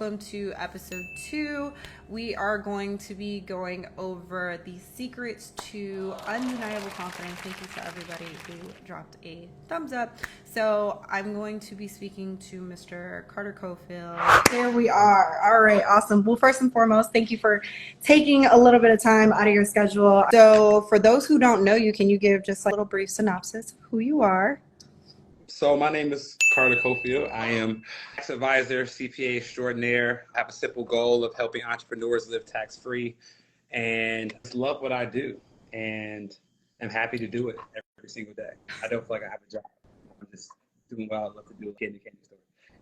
welcome to episode 2. We are going to be going over the secrets to undeniable confidence. Thank you to everybody who dropped a thumbs up. So I'm going to be speaking to Mr. Carter Cofield. There we are. All right, awesome. Well, first and foremost, thank you for taking a little bit of time out of your schedule. So for those who don't know you, can you give just a little brief synopsis of who you are? So my name is Carter Cofield. I am tax advisor, CPA extraordinaire. I have a simple goal of helping entrepreneurs live tax-free and just love what I do. And I'm happy to do it every single day. I don't feel like I have a job. I'm just doing what I love to do at Candy Store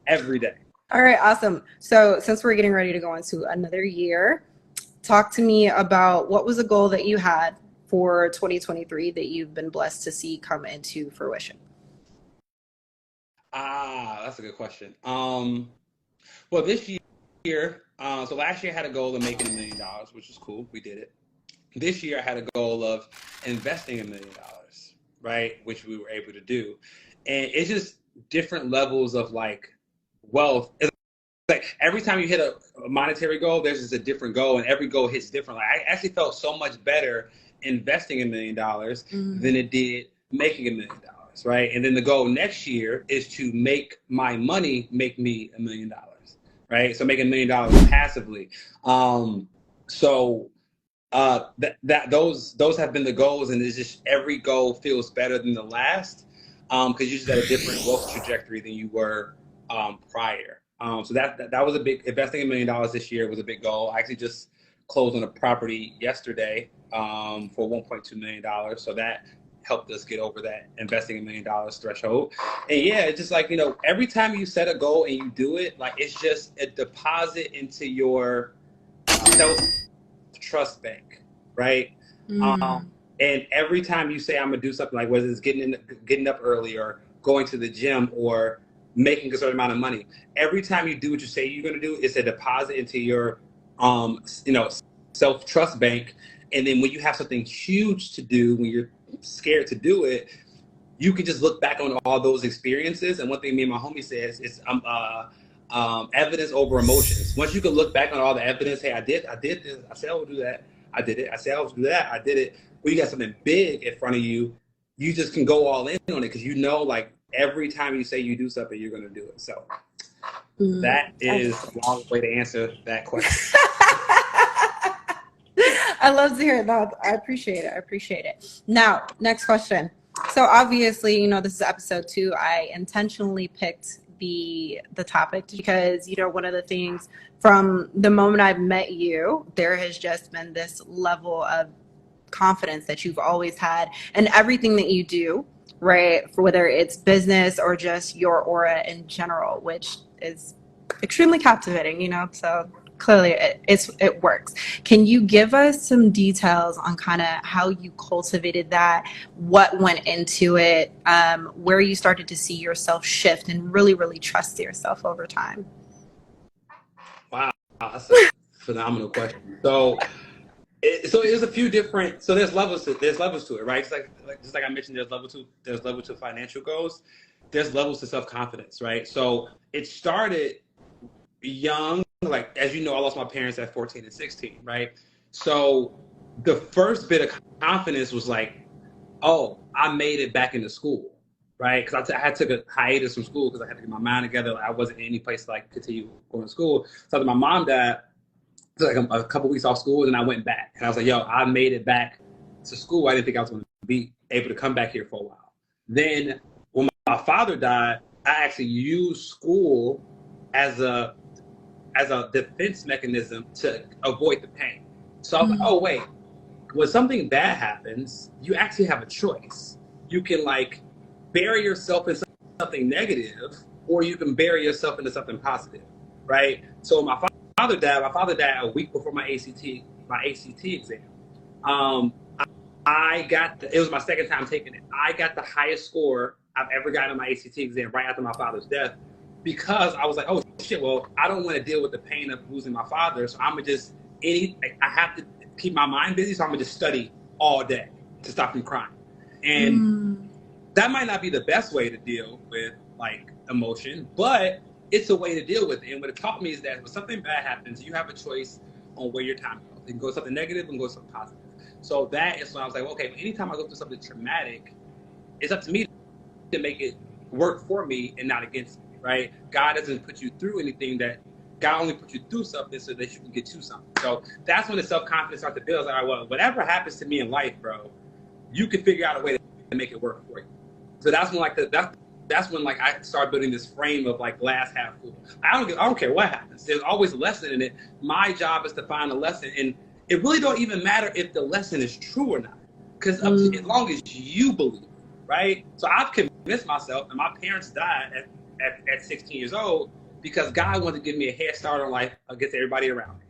every day. All right, awesome. So since we're getting ready to go into another year, talk to me about what was a goal that you had for 2023 that you've been blessed to see come into fruition? That's a good question. Well, this year, so last year I had a goal of making $1 million, which was cool. We did it. This year I had a goal of investing $1 million, right? Which we were able to do. And it's just different levels of like wealth. It's like every time you hit a monetary goal, there's just a different goal, and every goal hits differently. I actually felt so much better investing $1 million than it did making $1 million. Right. And then the goal next year is to make my money make me $1 million. Right. So make $1 million passively. Those have been the goals, and it's just every goal feels better than the last because you're just at a different wealth trajectory than you were prior. So that was a big investing $1 million this year was a big goal. I actually just closed on a property yesterday for $1.2 million. So that helped us get over that investing $1 million threshold. And yeah, it's just like, every time you set a goal and you do it, like it's just a deposit into your self-trust bank, right? And every time you say I'm gonna do something, like whether it's getting up early or going to the gym or making a certain amount of money, every time you do what you say you're gonna do, it's a deposit into your self-trust bank. And then when you have something huge to do, when you're scared to do it, you can just look back on all those experiences. And one thing me and my homie says is evidence over emotions. Once you can look back on all the evidence, hey, I did this, I said I would do that, I did it, I said I would do that, I did it. When you got something big in front of you, you just can go all in on it because like every time you say you do something, you're going to do it. So that is a long way to answer that question. I love to hear that. I appreciate it. Now, next question. So obviously, this is episode 2. I intentionally picked the topic because, one of the things from the moment I've met you, there has just been this level of confidence that you've always had in everything that you do, right? For whether it's business or just your aura in general, which is extremely captivating, so clearly it works. Can you give us some details on kind of how you cultivated that, what went into it, where you started to see yourself shift and really, really trust yourself over time? Wow, that's a phenomenal question. So there's a few different. So there's levels to it, right? It's just like I mentioned, there's level two financial goals. There's levels to self-confidence, right? So it started young. Like, as you know, I lost my parents at 14 and 16, right? So the first bit of confidence was like, oh, I made it back into school, right? Because I took a hiatus from school because I had to get my mind together. Like, I wasn't in any place to continue going to school. So after my mom died, I took a couple weeks off school, and I went back. And I was like, yo, I made it back to school. I didn't think I was going to be able to come back here for a while. Then when my father died, I actually used school as a defense mechanism to avoid the pain. So I was like, oh, wait, when something bad happens, you actually have a choice. You can bury yourself in something negative, or you can bury yourself into something positive, right? So my father died a week before my ACT exam. It was my second time taking it. I got the highest score I've ever gotten on my ACT exam right after my father's death, because I was like, oh shit, well, I don't want to deal with the pain of losing my father, so I'm gonna I have to keep my mind busy, so I'm gonna just study all day to stop from crying. And that might not be the best way to deal with emotion, but it's a way to deal with it. And what it taught me is that when something bad happens, you have a choice on where your time goes. It can go something negative and go something positive. So that is when I was like, okay, anytime I go through something traumatic, it's up to me to make it work for me and not against me, right? God doesn't put you through anything. That God only put you through something so that you can get to something. So that's when the self-confidence starts to build. It's like, all right, well, whatever happens to me in life, bro, you can figure out a way to make it work for you. So that's when that's when like I started building this frame of like glass half full. I don't care what happens. There's always a lesson in it. My job is to find a lesson, and it really don't even matter if the lesson is true or not, because as long as you believe, right? So I've convinced myself, and my parents died at 16 years old because God wanted to give me a head start on life against everybody around me.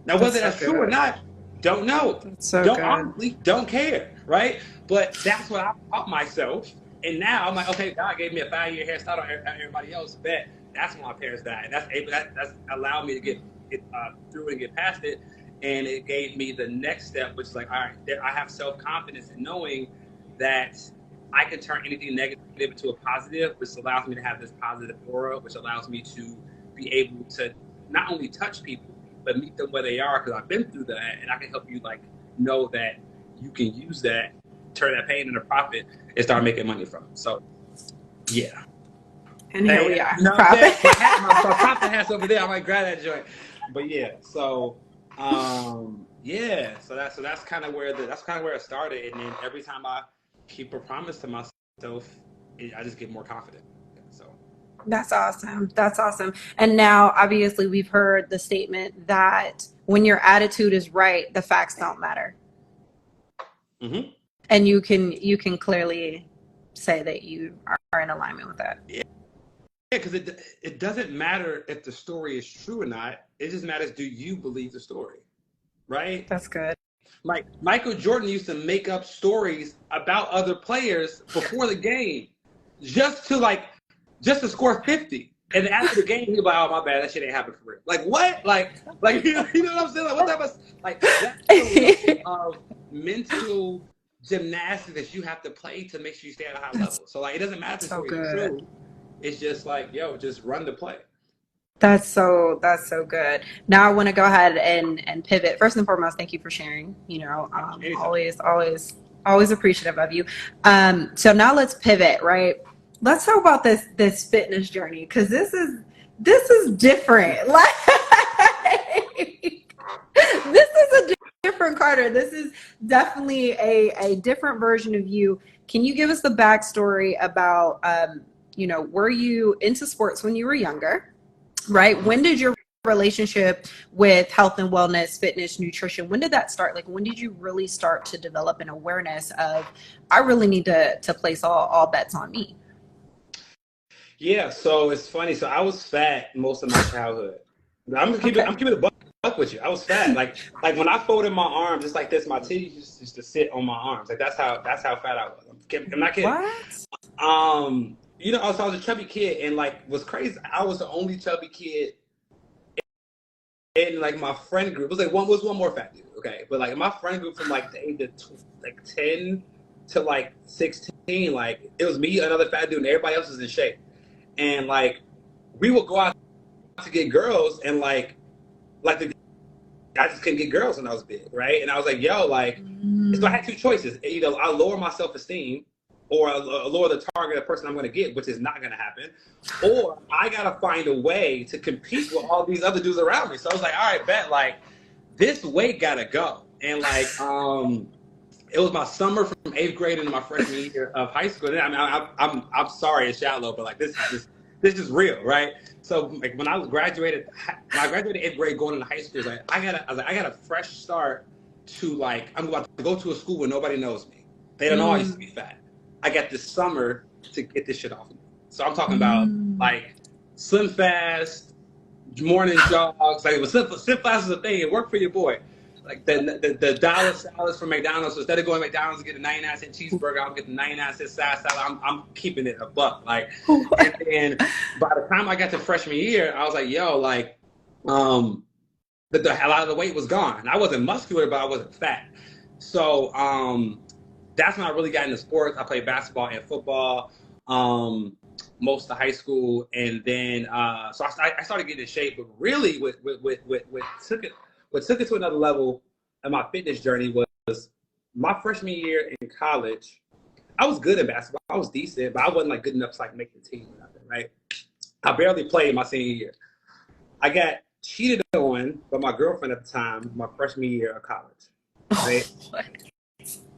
Now, whether that's true or not, don't know. Honestly, don't care, right? But that's what I taught myself. And now I'm like, okay, God gave me a 5-year head start on everybody else. Bet that's when my parents died. That's allowed me to get through and get past it. And it gave me the next step, which is like, all right, I have self-confidence in knowing that I can turn anything negative into a positive, which allows me to have this positive aura, which allows me to be able to not only touch people, but meet them where they are, because I've been through that, and I can help you like know that you can use that, turn that pain into profit, and start making money from it. So, yeah. And here we are. Profit. My profit hat's over there. I might grab that joint. But yeah, so yeah, so that's kind of where it started, and then every time I keep a promise to myself, I just get more confident. So. That's awesome. That's awesome. And now, obviously, we've heard the statement that when your attitude is right, the facts don't matter. Mm-hmm. And you can clearly say that you are in alignment with that. Yeah, because it doesn't matter if the story is true or not. It just matters, do you believe the story, right? That's good. Like Michael Jordan used to make up stories about other players before the game, just to score 50. And after the game, he'd be like, oh, my bad, that shit ain't happened for real. Like, what? Like you know what I'm saying? Like, what type of, like, that's the level of mental gymnastics that you have to play to make sure you stay at a high level. So, like, it doesn't matter if the story is true. It's just like, yo, just run the play. That's so good. Now I want to go ahead and pivot. First and foremost, thank you for sharing. You know, always appreciative of you. So now let's pivot, right? Let's talk about this fitness journey, because this is different. Like, this is a different Carter. This is definitely a different version of you. Can you give us the backstory about were you into sports when you were younger? Right? When did your relationship with health and wellness, fitness, nutrition, when did that start? Like, when did you really start to develop an awareness of, I really need to place all bets on me? Yeah, so it's funny. So I was fat most of my childhood. I'm keeping it buck with you. I was fat. Like when I folded my arms, it's like this. My titties used to sit on my arms. Like that's how fat I was. I'm not kidding. What? So I was a chubby kid, and like what's crazy, I was the only chubby kid in like my friend group. It was one more fat dude, okay? But like my friend group from like the age of 10 to like 16, like it was me, another fat dude, and everybody else was in shape. And like we would go out to get girls, and I just couldn't get girls when I was big, right? And I was like, yo, like, so I had two choices. Either I lower my self-esteem, or I lower the target of the person I'm going to get, which is not going to happen, or I got to find a way to compete with all these other dudes around me. So I was like, all right, bet, like, this weight got to go. And like, it was my summer from 8th grade into my freshman year of high school. I mean, I'm sorry it's shallow, but like, this is real, right? So like when I graduated 8th grade going into high school, I was like, I got a fresh start to like, I'm about to go to a school where nobody knows me. They don't know I used to be fat. I got this summer to get this shit off me. So I'm talking about like Slim Fast, morning jogs. Like, Slim Fast is a thing. It worked for your boy. Like the dollar salads from McDonald's. So instead of going to McDonald's and getting a 99-cent cheeseburger, I'm getting 99-cent side salad. I'm keeping it a buck. Like, and then by the time I got to freshman year, I was like, yo, like, a lot of the weight was gone. And I wasn't muscular, but I wasn't fat. So that's when I really got into sports. I played basketball and football. most of high school, and then so I started getting in shape. But really, what took it to another level in my fitness journey was my freshman year in college. I was good at basketball. I was decent, but I wasn't like good enough to like make the team or nothing, right? I barely played my senior year. I got cheated on by my girlfriend at the time, my freshman year of college, right?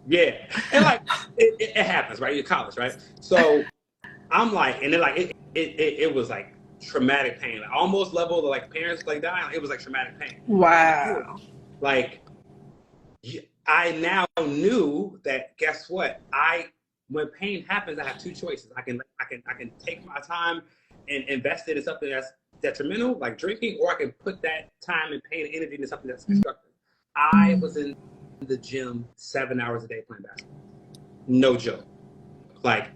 Yeah, and like it happens, right? You're college, right? So I'm like, and then like it was like traumatic pain, like almost level to like parents like dying. It was like traumatic pain. Wow. Like I now knew that. Guess what? When pain happens, I have two choices. I can take my time and invest it in something that's detrimental, like drinking, or I can put that time and pain and energy into something that's constructive. I was in the gym 7 hours a day playing basketball. No joke. Like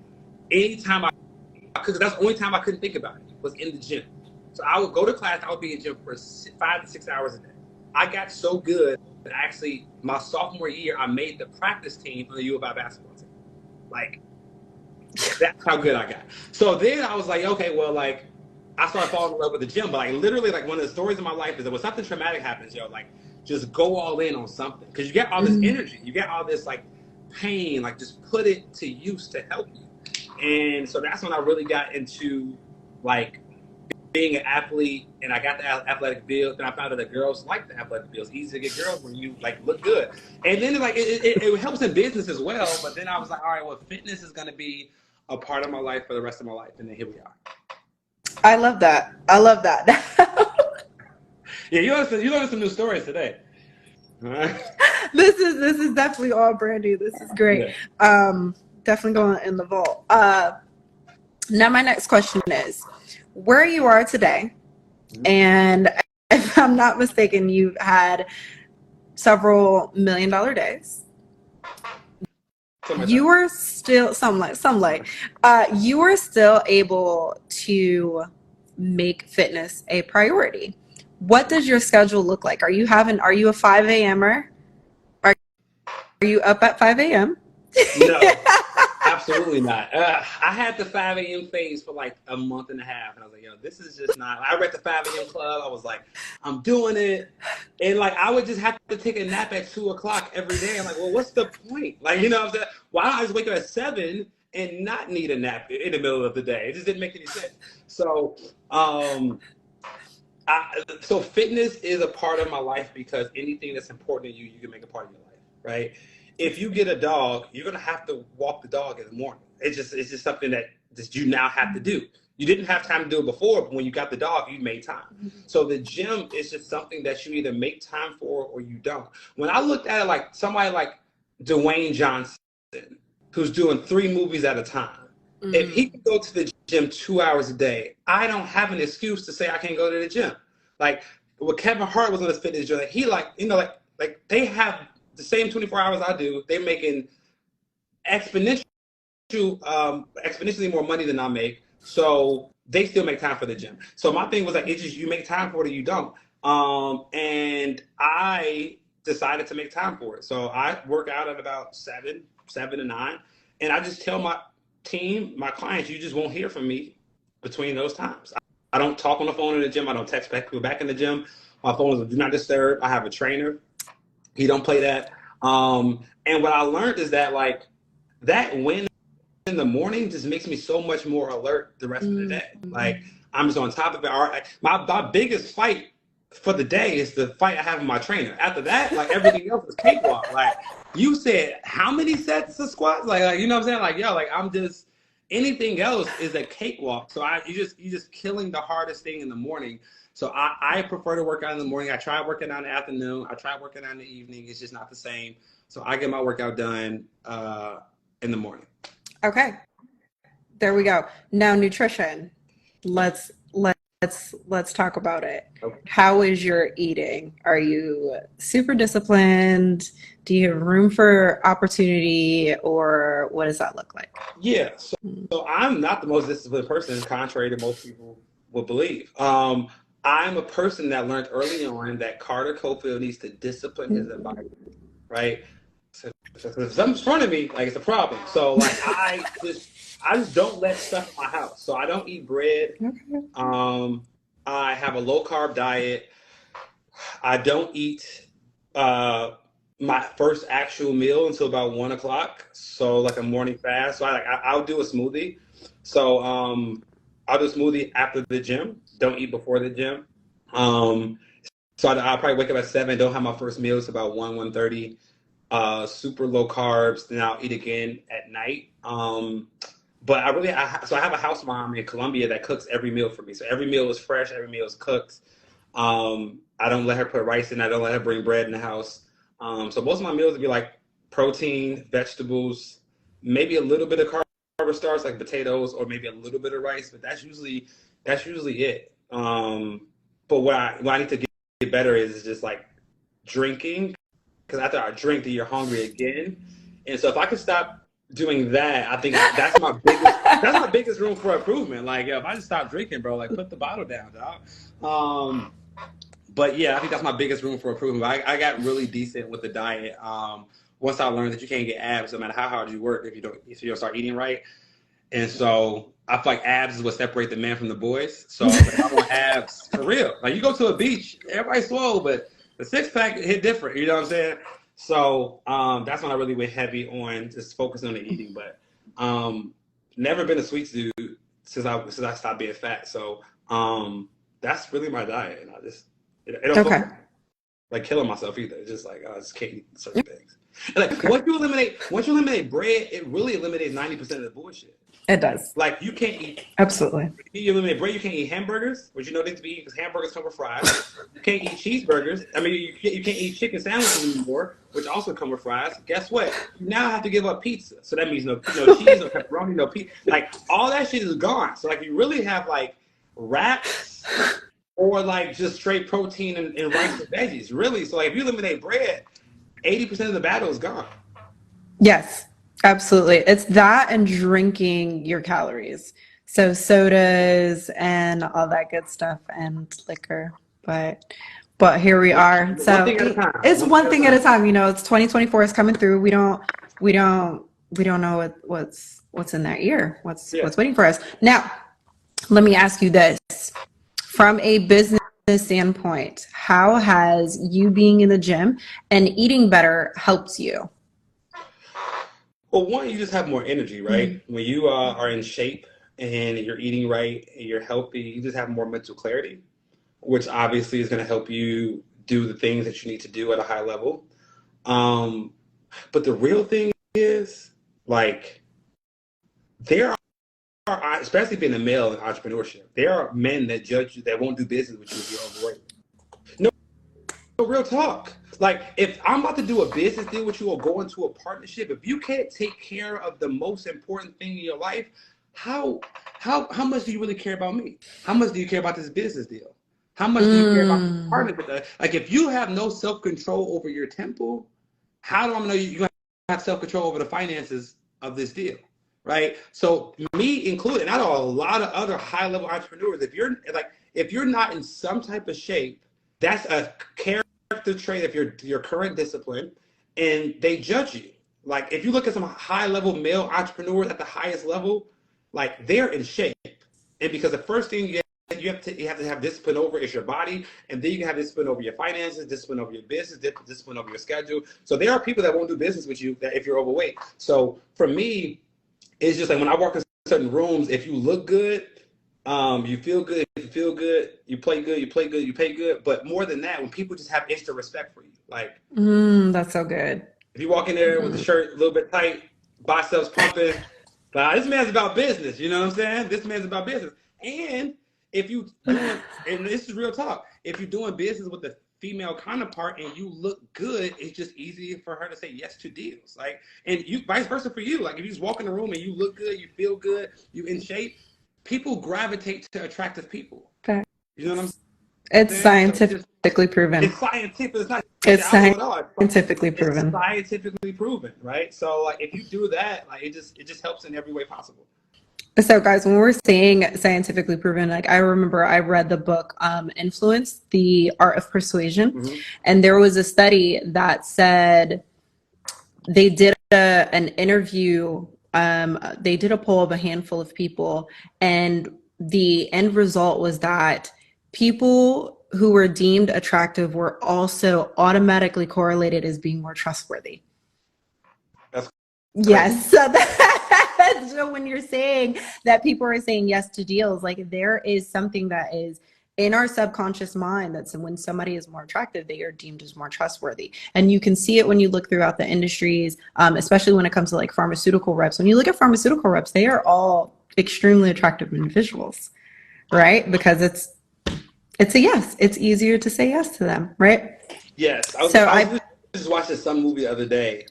anytime because that's the only time I couldn't think about it was in the gym. So I would go to class. I would be in the gym for 5 to 6 hours a day. I got so good that actually my sophomore year, I made the practice team on the U of I basketball team. Like that's how good I got. So then I was like, okay, well, like I started falling in love with the gym. But like literally, like one of the stories of my life is that when something traumatic happens, like just go all in on something because you get all this energy, you get all this like pain, like just put it to use to help you. And so that's when I really got into like being an athlete, and I got the athletic build. And I found out that girls like the athletic build. It's easy to get girls when you like look good. And then like it helps in business as well. But then I was like, all right, well, fitness is going to be a part of my life for the rest of my life. And then here we are. I love that. I love that. Yeah, you learned some new stories today. All right. This is definitely all brand new. This is great. Yeah. Definitely going in the vault. Now my next question is, where you are today, and if I'm not mistaken, you've had several $1 million days. You are still you are still able to make fitness a priority. What does your schedule look like? Are you a 5 a.m.er? Are you up at 5 a.m.? No, absolutely not. I had the 5 a.m. phase for like a month and a half, and I was like, yo, this is just not. I read the 5 a.m. club. I was like, I'm doing it. And like, I would just have to take a nap at 2 o'clock every day. I'm like, well, what's the point? Like, you know what I'm saying? Why don't I just wake up at 7 and not need a nap in the middle of the day? It just didn't make any sense. So, so fitness is a part of my life because anything that's important to you, you can make a part of your life, right? If you get a dog, you're gonna have to walk the dog in the morning. It's just something that you now have to do. You didn't have time to do it before, but when you got the dog, you made time. So the gym is just something that you either make time for or you don't. When I looked at it like somebody like Dwayne Johnson, who's doing 3 movies at a time, if he can go to the gym 2 hours a day, I don't have an excuse to say I can't go to the gym. Like when Kevin Hart was on his fitness journey, he like they have the same 24 hours I do. They're making exponentially more money than I make. So they still make time for the gym. So my thing was like, it's just you make time for it or you don't. And I decided to make time for it. So I work out at about 7 to 9, and I just tell my team, my clients, you just won't hear from me between those times. I don't talk on the phone in the gym. I don't text people back in the gym. My phone is do not disturb. I have a trainer. He don't play that. And what I learned is that like that win in the morning just makes me so much more alert the rest of the day. Like I'm just on top of it. All right, my biggest fight for the day is the fight I have with my trainer. After that, like everything else is cakewalk. Like you said, how many sets of squats? Like you know what I'm saying? Like yo, like I'm just anything else is a cakewalk. So you just killing the hardest thing in the morning. So I prefer to work out in the morning. I try working out in the afternoon. I try working out in the evening. It's just not the same. So I get my workout done in the morning. Okay. There we go. Now nutrition. Let's talk about it. Okay. How is your eating? Are you super disciplined? Do you have room for opportunity, or what does that look like? Yeah. So I'm not the most disciplined person, contrary to most people would believe. I'm a person that learned early on that Carter Cofield needs to discipline his environment, right? So If something's in front of me, like it's a problem. So like I just don't let stuff in my house. So I don't eat bread. Okay. Um, I have a low carb diet. I don't eat uh my first actual meal until about 1 o'clock. So like a morning fast. So I'll do a smoothie. So I'll do a smoothie after the gym. Don't eat before the gym. Um, so I'll probably wake up at 7. Don't have my first meal. It's about 1:30. Super low carbs. Then I'll eat again at night. But so I have a house mom in Colombia that cooks every meal for me. So every meal is fresh. Every meal is cooked. I don't let her put rice in. I don't let her bring bread in the house. So most of my meals would be like protein, vegetables, maybe a little bit of carb starch like potatoes, or maybe a little bit of rice. But that's usually it. But what I need to get better is just like drinking, because after I drink, then you're hungry again. And so if I could stop doing that, I think that's my biggest room for improvement. Like, if I just stop drinking, bro, like put the bottle down, dog. But yeah, I think that's my biggest room for improvement. I got really decent with the diet. Once I learned that you can't get abs no matter how hard you work if you don't start eating right. And so I feel like abs is what separate the man from the boys. So I was like, I want abs for real. Like you go to a beach, everybody's swole, but the six pack hit different. You know what I'm saying? So that's when I really went heavy on just focusing on the eating. But never been a sweets dude since I stopped being fat. So that's really my diet, and it don't feel Okay. like killing myself either. It's just like I just can't eat certain things. And like once you eliminate bread, it really eliminates 90% of the bullshit. It does. Like you can't eat. Absolutely. You eliminate bread. You can't eat hamburgers, which you know they to be eaten because hamburgers come with fries. You can't eat cheeseburgers. I mean, you can't eat chicken sandwiches anymore, which also come with fries. Guess what? You now have to give up pizza. So that means no cheese, no pepperoni, no pizza. Like all that shit is gone. So like you really have like wraps or like just straight protein and rice and veggies. Really. So like if you eliminate bread, 80% of the battle is gone. Yes, absolutely. It's that and drinking your calories. So sodas and all that good stuff and liquor. But here we are. One So thing at a time. it's One thing one at a thing at a time. time. It's 2024 is coming through. We don't know what's in that year. Yeah. What's waiting for us. Now, let me ask you this. From a business standpoint, how has you being in the gym and eating better helped you? Well, one, you just have more energy, right? When you are in shape and you're eating right and you're healthy, you just have more mental clarity, which obviously is going to help you do the things that you need to do at a high level. Um, but the real thing is, like, there are, especially being a male in entrepreneurship, there are men that judge you that won't do business with you if you're overweight. No, real talk. Like, if I'm about to do a business deal with you or go into a partnership, if you can't take care of the most important thing in your life, how much do you really care about me? How much do you care about this business deal? How much do you care about this Mm, partnership? Like, if you have no self-control over your temple, how do I know you're going to have self-control over the finances of this deal? Right? So me included, and I know a lot of other high-level entrepreneurs, if you're not in some type of shape, that's a character trait of your current discipline, and they judge you. Like if you look at some high level male entrepreneurs at the highest level, like they're in shape, and because the first thing you have to have discipline over is your body, and then you can have discipline over your finances, discipline over your business, discipline over your schedule. So there are people that won't do business with you that if you're overweight. So for me, it's just like when I walk in certain rooms, if you look good, you feel good, if you feel good, you play good, you pay good. But more than that, when people just have extra respect for you, like that's so good. if you walk in there with the shirt a little bit tight, biceps pumping, this man's about business. You know what I'm saying? This man's about business. And if you doing, and this is real talk, if you're doing business with a female counterpart and you look good, it's just easier for her to say yes to deals. Like, and you vice versa for you. Like, if you just walk in the room and you look good, you feel good, you in shape, people gravitate to attractive people. Fact. You know what I'm It's saying? So scientifically proven. it's scientific. It's not It's shallow at all. scientifically It's proven. scientifically proven, right? So like if you do that, like it just helps in every way possible. So, guys, when we're saying scientifically proven, like I remember I read the book Influence, The Art of Persuasion, Mm-hmm. and there was a study that said they did an interview. They did a poll of a handful of people, and the end result was that people who were deemed attractive were also automatically correlated as being more trustworthy. That's crazy. Yes. So, so when you're saying that people are saying yes to deals, like there is something that is in our subconscious mind that's when somebody is more attractive, they are deemed as more trustworthy. And you can see it when you look throughout the industries, especially when it comes to like pharmaceutical reps. When you look at pharmaceutical reps, they are all extremely attractive individuals, right? Because it's a yes. It's easier to say yes to them, right? Yes, So I was just watching some movie the other day.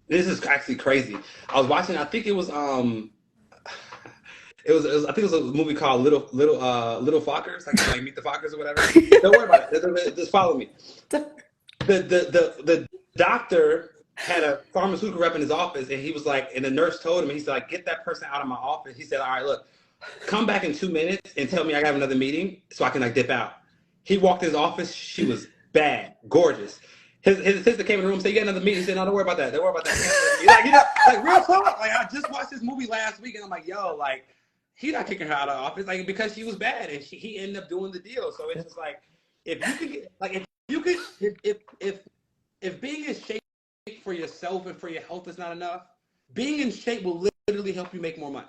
This is actually crazy. I was watching. I think it was I think it was a movie called Little Fockers, like Meet the Fockers or whatever. Don't worry about it. Just follow me. The doctor had a pharmaceutical rep in his office, and he was like, and the nurse told him, he said, like, get that person out of my office. He said, all right, look, come back in 2 minutes and tell me I have another meeting so I can like dip out. He walked in his office. She was bad, gorgeous. His assistant came in the room and said, you got another meeting. He said, no, don't worry about that. Don't worry about that. Like, like real talk. Like, I just watched this movie last week, and I'm like, yo, like, he not kicking her out of the office, like, because she was bad, and he ended up doing the deal. So it's just like, if you could get, like, if you could, if being in shape for yourself and for your health is not enough, being in shape will literally help you make more money.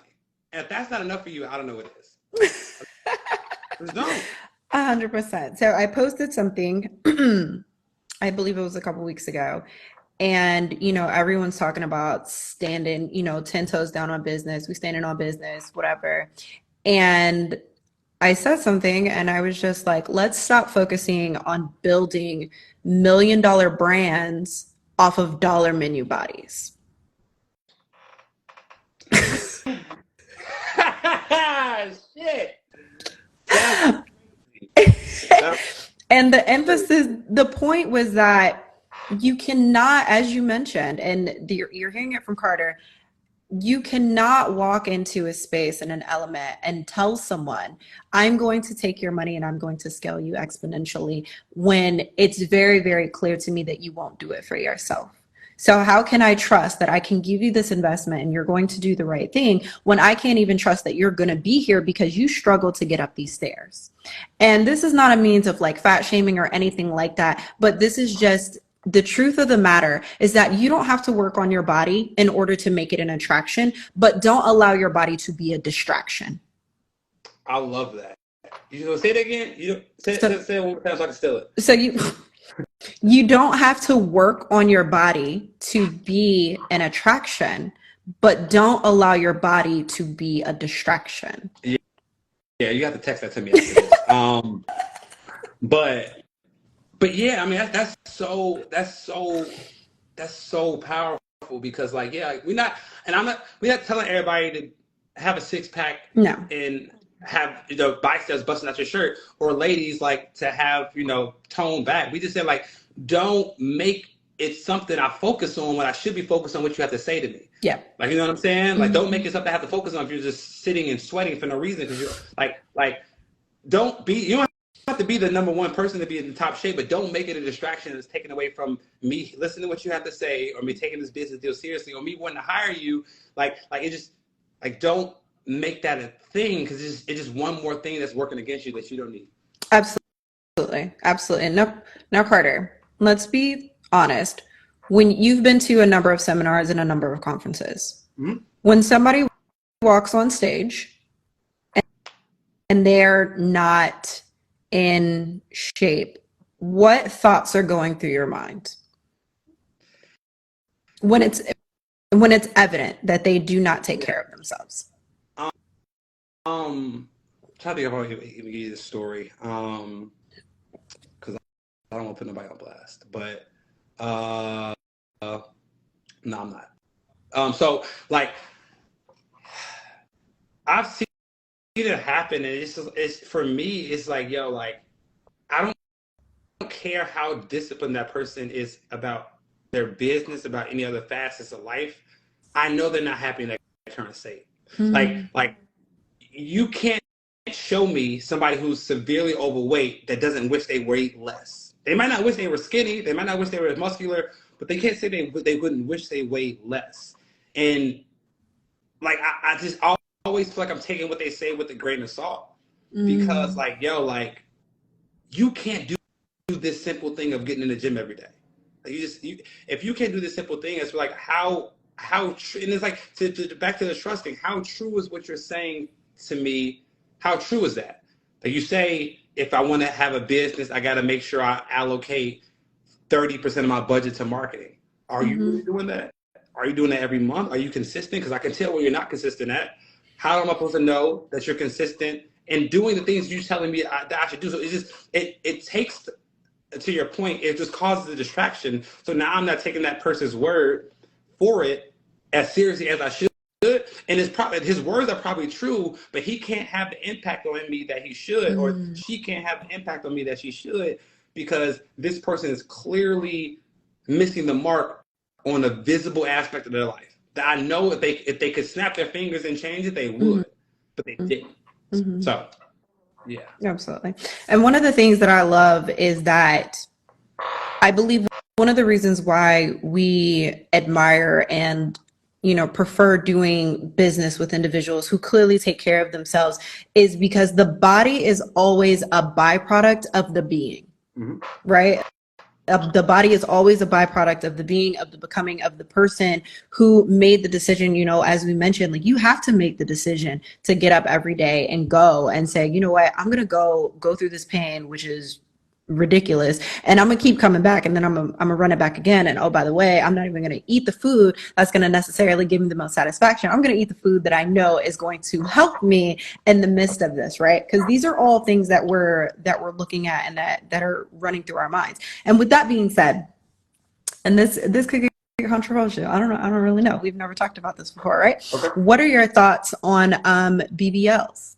And if that's not enough for you, I don't know what it is. It's not. 100%. So I posted something, I believe it was a couple weeks ago, and everyone's talking about standing, 10 toes down on business. We standing on business, whatever. And I said something, and I was just like, let's stop focusing on building $1 million brands off of dollar menu bodies. Shit. And the emphasis, the point was that you cannot, as you mentioned, and you're hearing it from Carter, you cannot walk into a space and an element and tell someone, I'm going to take your money and I'm going to scale you exponentially, when it's very, very clear to me that you won't do it for yourself. So how can I trust that I can give you this investment and you're going to do the right thing when I can't even trust that you're going to be here because you struggle to get up these stairs? And this is not a means of like fat shaming or anything like that, but this is just the truth of the matter is that you don't have to work on your body in order to make it an attraction, but don't allow your body to be a distraction. I love that. You gonna say it again? Say it one more time so I can steal it. So you don't have to work on your body to be an attraction, but don't allow your body to be a distraction. Yeah, you have to text that to me after this. But yeah, I mean that's so powerful, because like, yeah, like, we're not telling everybody to have a 6-pack No. and have biceps busting out your shirt, or ladies like to have toned back. We just said, like, don't make it something I focus on when I should be focused on what you have to say to me. Yeah. Like, you know what I'm saying? Like, don't make it something I have to focus on if you're just sitting and sweating for no reason, because you're like you don't have to be the number one person to be in the top shape, but don't make it a distraction that's taken away from me listening to what you have to say, or me taking this business deal seriously, or me wanting to hire you. Like it just, like, don't make that a thing, because it's just one more thing that's working against you that you don't need. Absolutely. Now, Carter, let's be honest. When you've been to a number of seminars and a number of conferences, when somebody walks on stage and they're not in shape, what thoughts are going through your mind when it's evident that they do not take care of themselves? I'm trying to think if I can give you the story, because I don't want to put nobody on blast, but no, I'm not. So like, I've seen it happen, and it's for me, it's like, yo, like, I don't care how disciplined that person is about their business, about any other facets of life. I know they're not happy in their current state. Like you can't show me somebody who's severely overweight that doesn't wish they weighed less. They might not wish they were skinny, they might not wish they were muscular, but they can't say they wouldn't wish they weighed less. And like I just always feel like I'm taking what they say with a grain of salt, because like like you can't do this simple thing of getting in the gym every day. Like if you can't do this simple thing, it's like how true, and it's like to back to the trusting. How true is what you're saying to me? How true is that? Like you say, if I want to have a business, I got to make sure I allocate 30% of my budget to marketing. Are you really doing that? Are you doing that every month? Are you consistent? Because I can tell where you're not consistent at. How am I supposed to know that you're consistent in doing the things you're telling me that I should do? So it takes, to your point, it just causes a distraction. So now I'm not taking that person's word for it as seriously as I should. And his words are probably true, but he can't have the impact on me that he should, or she can't have the impact on me that she should, because this person is clearly missing the mark on a visible aspect of their life. That I know if they could snap their fingers and change it, they would, but they didn't. So, yeah. Absolutely. And one of the things that I love is that I believe one of the reasons why we admire and prefer doing business with individuals who clearly take care of themselves is because the body is always a byproduct of the being, right? The body is always a byproduct of the being, of the becoming, of the person who made the decision. As we mentioned, like, you have to make the decision to get up every day and go and say, you know what, I'm going to go through this pain, which is ridiculous, and I'm gonna keep coming back, and then I'm gonna run it back again. And oh, by the way, I'm not even gonna eat the food that's gonna necessarily give me the most satisfaction. I'm gonna eat the food that I know is going to help me in the midst of this, right? Because these are all things that we're looking at and that are running through our minds. And with that being said, and this could get controversial. I don't really know. We've never talked about this before, right? Okay. What are your thoughts on BBLs?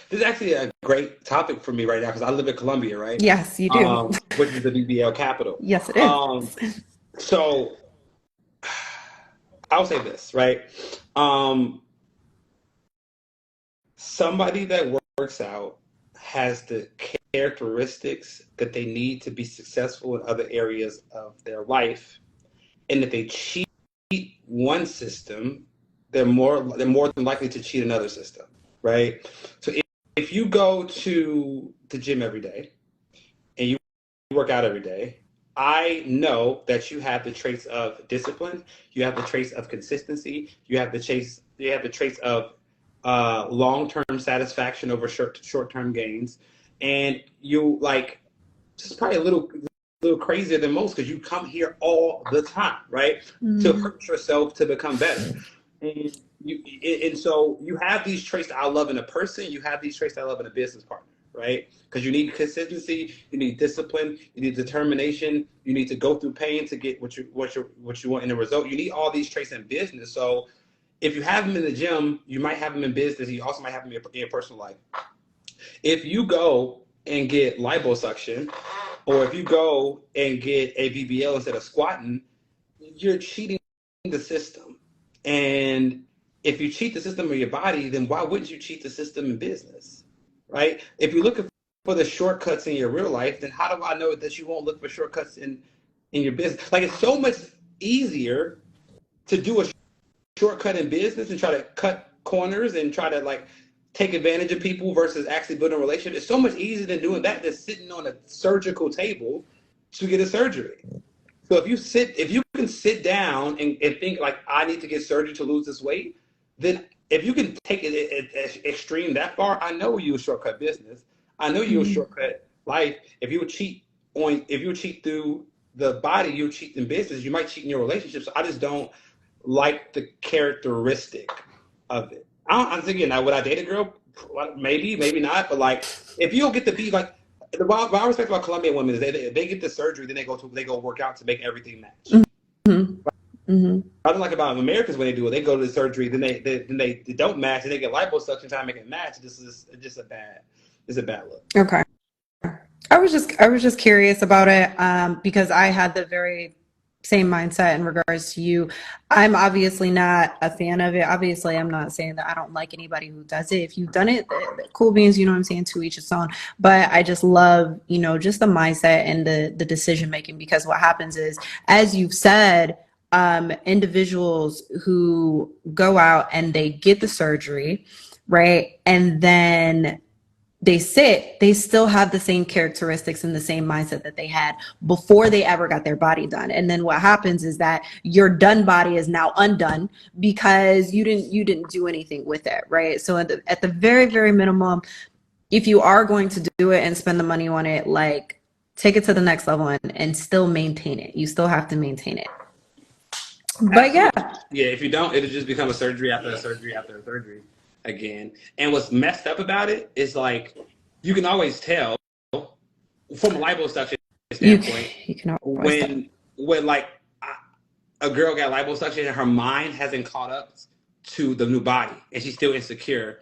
This is actually a great topic for me right now, because I live in Colombia, right? Yes, you do. Which is the BBL capital. Yes, it is. So I'll say this, right? Somebody that works out has the characteristics that they need to be successful in other areas of their life. And if they cheat one system, they're more than likely to cheat another system, right? So if you go to the gym every day and you work out every day, I know that you have the traits of discipline, you have the traits of consistency, you have the traits of long-term satisfaction over short-term gains, and you like just probably a little crazier than most, because you come here all the time, right? To hurt yourself to become better. And so you have these traits that I love in a person. You have these traits that I love in a business partner, right? Because you need consistency, you need discipline, you need determination, you need to go through pain to get what you want in the result. You need all these traits in business. So if you have them in the gym, you might have them in business. You also might have them in your personal life. If you go and get liposuction, or if you go and get a BBL instead of squatting, you're cheating the system. And if you cheat the system of your body, then why wouldn't you cheat the system in business, right? If you're looking for the shortcuts in your real life, then how do I know that you won't look for shortcuts in your business? Like, it's so much easier to do a shortcut in business and try to cut corners and try to like take advantage of people versus actually building a relationship. It's so much easier than doing that than sitting on a surgical table to get a surgery. So if you can sit down and think like, I need to get surgery to lose this weight, then if you can take it extreme that far, I know you a shortcut business. I know you a shortcut life. If you would cheat through the body, you would cheat in business. You might cheat in your relationships. So I just don't like the characteristic of it. Again, now would I date a girl? Maybe, maybe not. But like, if you don't get to be like, what I respect about Colombian women is they get the surgery, then they go work out to make everything match. I don't like about Americans when they do it. They go to the surgery, then they don't match, and they get liposuction trying to make it match. It's just a bad look. Okay. I was just curious about it, because I had the very same mindset in regards to you. I'm obviously not a fan of it. Obviously, I'm not saying that I don't like anybody who does it. If you've done it, cool beans, you know what I'm saying, to each its own. But I just love, just the mindset and the decision making, because what happens is, as you've said, individuals who go out and they get the surgery, right? And then they still have the same characteristics and the same mindset that they had before they ever got their body done. And then what happens is that your done body is now undone because you didn't do anything with it, right? So at the very, very minimum, if you are going to do it and spend the money on it, like, take it to the next level and still maintain it. You still have to maintain it. But yeah. Yeah, if you don't, it'll just become a surgery after a surgery after a surgery again. And what's messed up about it is, like, you can always tell from a liposuction standpoint You can always tell. when like a girl got liposuction and her mind hasn't caught up to the new body and she's still insecure,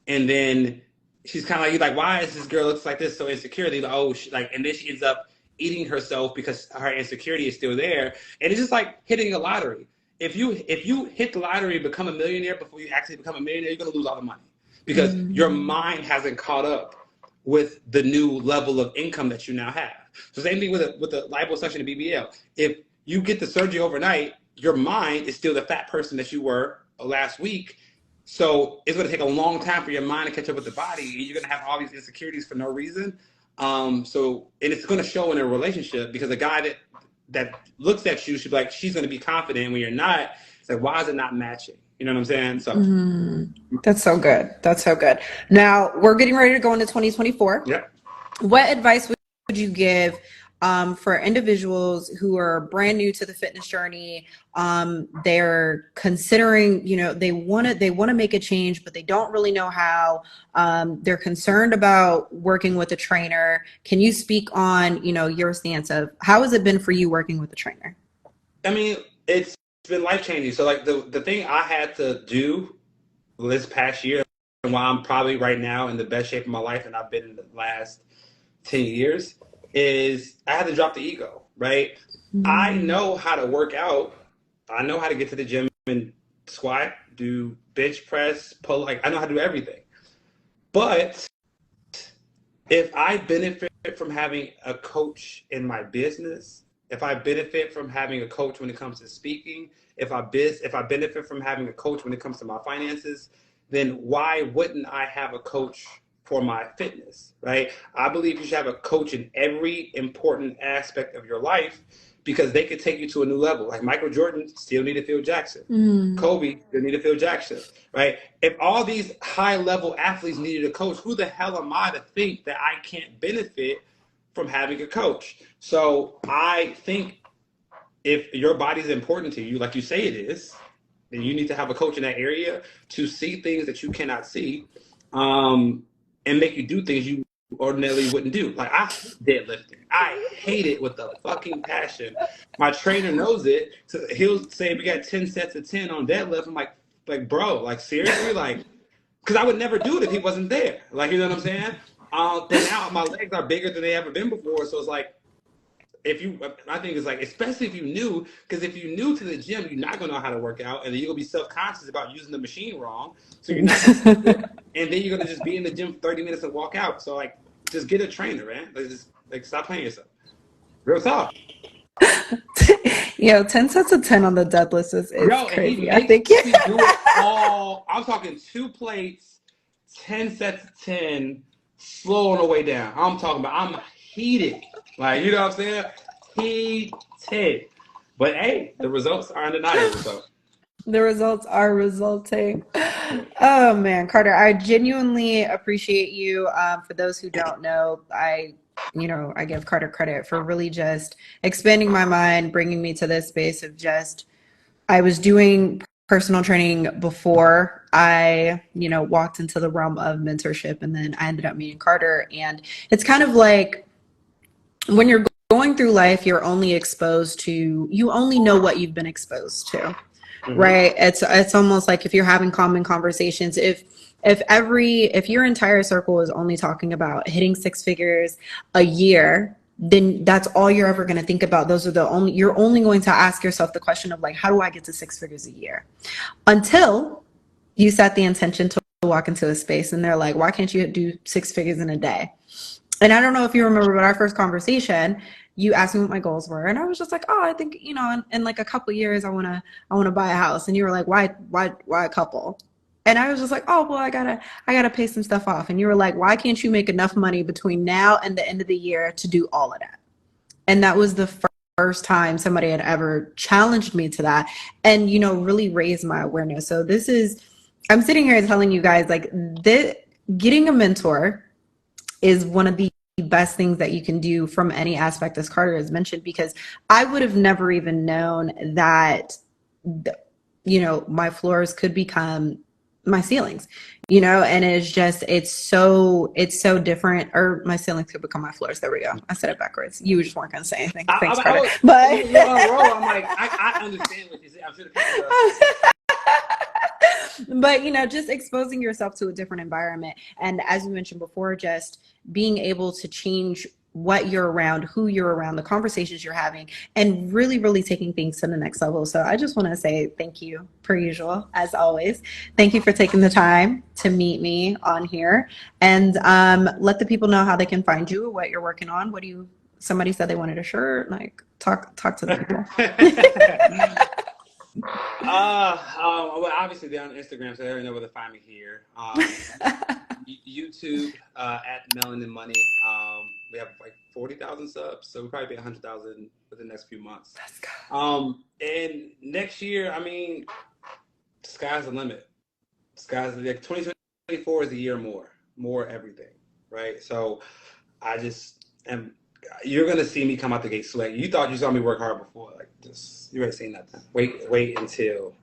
and then she's kind of like, why is this girl looks like this, so insecure? They like, and then she ends up eating herself because her insecurity is still there, and it's just like hitting a lottery. If you hit the lottery and become a millionaire before you actually become a millionaire, you're gonna lose all the money because your mind hasn't caught up with the new level of income that you now have. So same thing with the liposuction and BBL. If you get the surgery overnight, your mind is still the fat person that you were last week. So it's going to take a long time for your mind to catch up with the body, and you're going to have all these insecurities for no reason. And it's going to show in a relationship, because the guy that looks at you should be like, she's going to be confident. When you're not, it's like, why is it not matching? You know what I'm saying? So That's so good. That's so good. Now we're getting ready to go into 2024. yeah. What advice would you give for individuals who are brand new to the fitness journey? They're considering, they want to make a change, but they don't really know how. They're concerned about working with a trainer. Can you speak on, your stance of how has it been for you working with a trainer? I mean, it's been life-changing. So like the thing I had to do this past year, and why I'm probably right now in the best shape of my life, and I've been in the last 10 years, is I had to drop the ego, right? I know how to work out. I know how to get to the gym and squat, do bench press, pull, like I know how to do everything. But if I benefit from having a coach in my business, if I benefit from having a coach when it comes to speaking, if I benefit from having a coach when it comes to my finances, then why wouldn't I have a coach for my fitness, right? I believe you should have a coach in every important aspect of your life, because they could take you to a new level. Like Michael Jordan still need to Phil Jackson. Kobe still need to Phil Jackson, right? If all these high-level athletes needed a coach, who the hell am I to think that I can't benefit from having a coach? So I think if your body is important to you, like you say it is, then you need to have a coach in that area to see things that you cannot see, and make you do things you ordinarily wouldn't do. Like I deadlifting, I hate it with a fucking passion. My trainer knows it, so he'll say we got 10 sets of 10 on deadlift. I'm like bro, like seriously, like, because I would never do it if he wasn't there. Like, you know what I'm saying? But now my legs are bigger than they ever been before, so it's like, I think it's like, especially if you new, because if you're new to the gym, you're not gonna know how to work out, and then you're gonna be self-conscious about using the machine wrong. So you're not gonna do it, and then you're gonna just be in the gym for 30 minutes and walk out. So like, just get a trainer, man. Like stop playing yourself. Real talk. 10 sets of 10 on the deadlift is crazy. I think do it all. I'm talking 2 plates, 10 sets of 10, slow on the way down. I'm talking about I'm heated. Like, you know what I'm saying? Heated. But hey, the results are undeniable. So the results are resulting. Oh man, Carter, I genuinely appreciate you. For those who don't know, I give Carter credit for really just expanding my mind, bringing me to this space of just, I was doing personal training before I, walked into the realm of mentorship, and then I ended up meeting Carter. And it's kind of like, when you're going through life, you're only exposed to, you only know what you've been exposed to, right? It's almost like if you're having common conversations, if your entire circle is only talking about hitting 6 figures a year, then that's all you're ever going to think about. Those are you're only going to ask yourself the question of like, how do I get to 6 figures a year? Until you set the intention to walk into a space and they're like, why can't you do 6 figures in a day? And I don't know if you remember, but our first conversation, you asked me what my goals were. And I was just like, oh, I think, in like a couple years, I want to buy a house. And you were like, why a couple? And I was just like, oh, well, I gotta pay some stuff off. And you were like, why can't you make enough money between now and the end of the year to do all of that? And that was the first time somebody had ever challenged me to that and, really raised my awareness. So I'm sitting here telling you guys, like, getting a mentor is one of the best things that you can do from any aspect, as Carter has mentioned, because I would have never even known that, my floors could become my ceilings, and it's so different, or my ceilings could become my floors. There we go. I said it backwards. You just weren't going to say anything. Thanks, Carter. But you're on a roll. I'm like, I understand what you say. I'm sure but just exposing yourself to a different environment, and as you mentioned before, just being able to change what you're around, who you're around, the conversations you're having, and really, really taking things to the next level. So I just want to say thank you, per usual, as always. Thank you for taking the time to meet me on here, and let the people know how they can find you, what you're working on. Somebody said they wanted a shirt, like talk to the people. Well, obviously they're on Instagram, so they already know where to find me here. YouTube at Melanin Money. We have like 40,000 subs, so we'll probably be 100,000 within the next few months. Let's go. And next year, I mean, sky's the limit. Sky's like 2024 is a year more everything, right? So I just am. You're gonna see me come out the gate sweating. You thought you saw me work hard before, like this. You ain't seen nothing. Wait until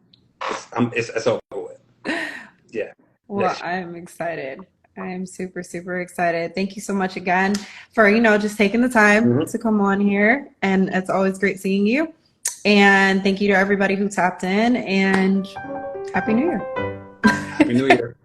it's over with. Yeah. Well, I'm excited. I am super, super excited. Thank you so much again for, just taking the time to come on here. And it's always great seeing you. And thank you to everybody who tapped in, and Happy New Year. Happy New Year.